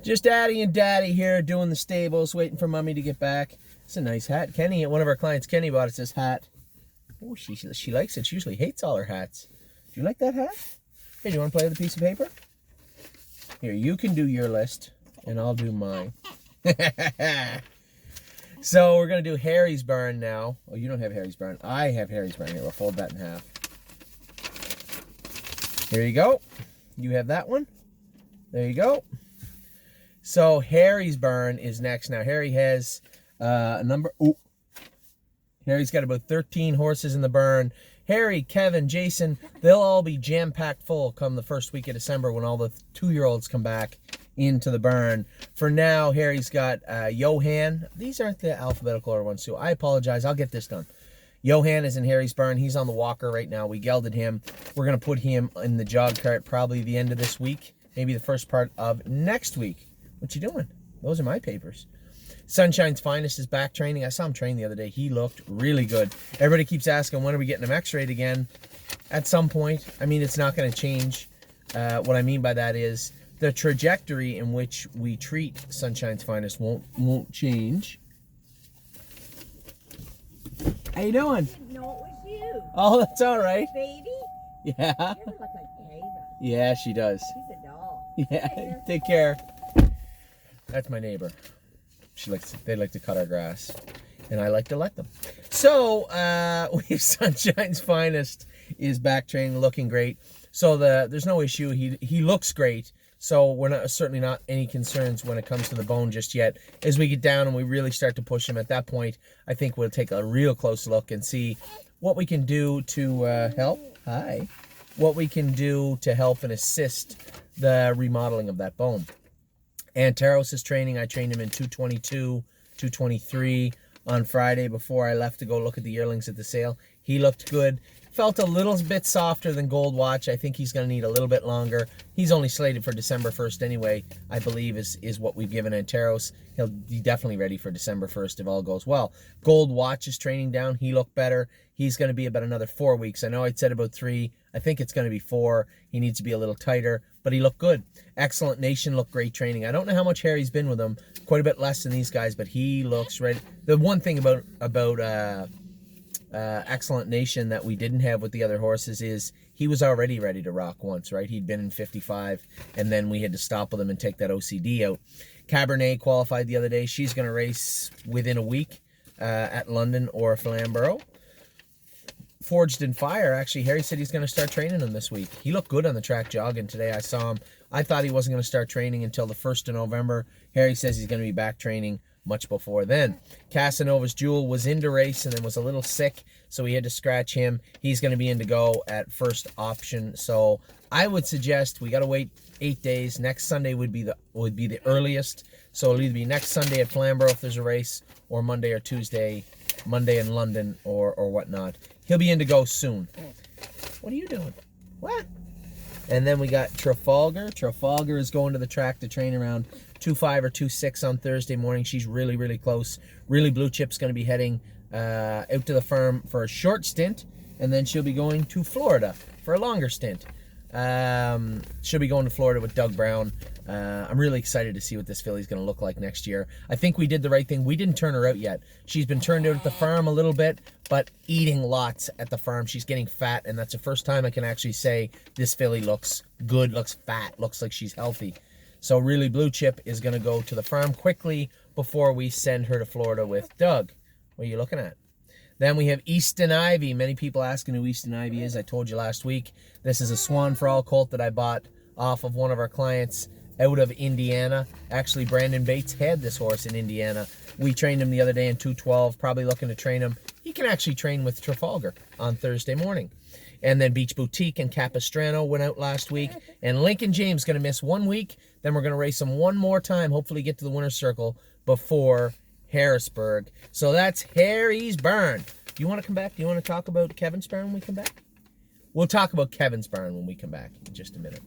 Just Addie and Daddy here doing the stables, waiting for Mommy to get back. It's a nice hat. Kenny, one of our clients, Kenny, bought us this hat. Oh, she likes it. She usually hates all her hats. Do you like that hat? Hey, do you want to play with a piece of paper? Here, you can do your list, and I'll do mine. So we're going to do Harry's Barn now. Oh, you don't have Harry's Barn. I have Harry's Barn. Here, we'll fold that in half. Here you go. You have that one. There you go. So Harry's Barn is next. Now, Harry has a number... Ooh. Harry's got about 13 horses in the barn. Harry, Kevin, Jason, they'll all be jam-packed full come the first week of December when all the 2-year-olds come back into the barn. For now, Harry's got Johan. These aren't the alphabetical order ones, too. I apologize. I'll get this done. Johan is in Harry's barn. He's on the walker right now. We gelded him. We're going to put him in the jog cart probably the end of this week, maybe the first part of next week. What you doing? Those are my papers. Sunshine's Finest is back training. I saw him train the other day. He looked really good. Everybody keeps asking, when are we getting him x-rayed again? At some point. I mean, it's not going to change. What I mean by that is the trajectory in which we treat Sunshine's Finest won't change. How you doing? I didn't know it was you. Oh, that's all right. Baby? Yeah. You look like Ava. Yeah, she does. She's a doll. Yeah, take care. That's my neighbor. They like to cut our grass, and I like to let them. So we have Sunshine's Finest is back training, looking great. So there's no issue. He looks great. So we're certainly not any concerns when it comes to the bone just yet. As we get down and we really start to push him, at that point, I think we'll take a real close look and see what we can do to help. Hi. What we can do to help and assist the remodeling of that bone. Anteros is training. I trained him in 222, 223 on Friday before I left to go look at the yearlings at the sale. He looked good. Felt a little bit softer than Gold Watch. I think he's going to need a little bit longer. He's only slated for December 1st anyway, I believe is what we've given Anteros. He'll be definitely ready for December 1st if all goes well. Gold Watch is training down. He looked better. He's going to be about another 4 weeks. I know I'd said about 3. I think it's going to be 4. He needs to be a little tighter, but he looked good. Excellent Nation looked great training. I don't know how much Harry's been with him. Quite a bit less than these guys, but he looks ready. The one thing about Excellent Nation that we didn't have with the other horses is he was already ready to rock once, right? He'd been in 55, and then we had to stop with him and take that OCD out. Cabernet qualified the other day. She's going to race within a week at London or Flamborough. Forged in Fire, actually, Harry said he's going to start training him this week. He looked good on the track jogging today. I saw him. I thought he wasn't going to start training until the 1st of November. Harry says he's going to be back training much before then. Casanova's Jewel was into race and then was a little sick, so we had to scratch him. He's going to be in to go at first option. So I would suggest we got to wait 8 days. Next Sunday would be the earliest. So it'll either be next Sunday at Flamborough if there's a race, or Monday or Tuesday, Monday in London or whatnot. He'll be in to go soon. What are you doing? What? And then we got Trafalgar. Trafalgar is going to the track to train around 2.5 or 2.6 on Thursday morning. She's really, really close. Really Blue Chip's going to be heading out to the farm for a short stint, and then she'll be going to Florida for a longer stint. She'll be going to Florida with Doug Brown. I'm really excited to see what this filly's going to look like next year. I think we did the right thing. We didn't turn her out yet. She's been turned out at the farm a little bit, but eating lots at the farm. She's getting fat, and that's the first time I can actually say this filly looks good, looks fat, looks like she's healthy. So really Blue Chip is going to go to the farm quickly before we send her to Florida with Doug. What are you looking at? Then we have Easton Ivy. Many people asking who Easton Ivy is. I told you last week. This is a Swan for All colt that I bought off of one of our clients out of Indiana. Actually, Brandon Bates had this horse in Indiana. We trained him the other day in 212, probably looking to train him. He can actually train with Trafalgar on Thursday morning. And then Beach Boutique and Capistrano went out last week. And Lincoln James going to miss 1 week. Then we're going to race him one more time, hopefully get to the winner's circle before Harrisburg. So that's Harry's Barn. Do you want to come back? Do you want to talk about Kevin's Barn when we come back? We'll talk about Kevin's Barn when we come back in just a minute.